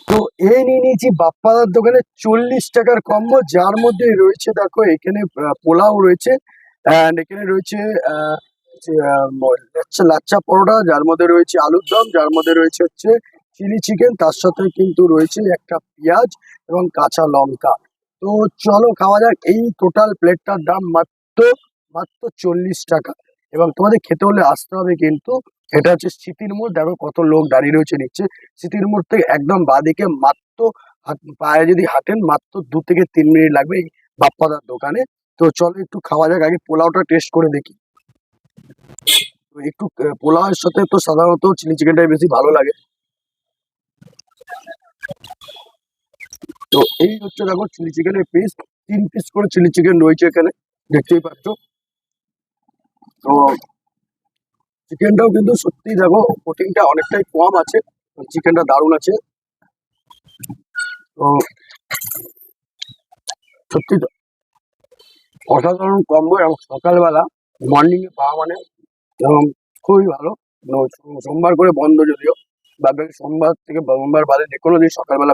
তো এই নিয়ে নিয়েছি বাপ্পাদার দোকানে 40 টাকার কম্বো, যার মধ্যে রয়েছে দেখো এখানে পোলাও রয়েছে, অ্যান্ড এখানে রয়েছে আহ, লাচ্চা পরোটা, যার মধ্যে রয়েছে আলুর দম, যার মধ্যে রয়েছে হচ্ছে চিলি চিকেন, তার সাথে কিন্তু রয়েছে একটা পেঁয়াজ এবং কাঁচা লঙ্কা। তো চলো খাওয়া যাক। এই টোটাল প্লেটটার দাম মাত্র মাত্র 40 টাকা। এবং তোমাদের খেতে হলে আসতে হবে কিন্তু, এটা হচ্ছে স্মৃতির মোড়, দেখো কত লোক দাঁড়িয়ে রয়েছে নিচ্ছে। স্মৃতির মোড় থেকে একদম বাঁদিকে মাত্র পায়ে যদি হাঁটেন মাত্র 2 থেকে 3 মিনিট লাগবে এই বাপ্পাদার দোকানে। তো চলো একটু খাওয়া যাক, আগে পোলাওটা টেস্ট করে দেখি। তো একটু পোলাওয়ের সাথে তো সাধারণত চিলি চিকেনটাই বেশি ভালো লাগে। তো এই হচ্ছে দেখো চিলি চিকেনের পিস, 3 পিস করে চিলি চিকেন রয়েছে এখানে, দেখতেই পাচ্ছ। তো চিকেনটাও কিন্তু সত্যি দেখো প্রোটিনটা অনেকটাই কম আছে, চিকেনটা দারুণ আছে। তো সত্যি অসাধারণ কম্বো, এবং সকালবেলা মর্নিং এ পাওয়া মানে খুবই ভালো। সোমবার করে বন্ধ যদিও, বাদ বাকি সোমবার থেকে সোমবার বাদে যে কোনো দিন সকালবেলা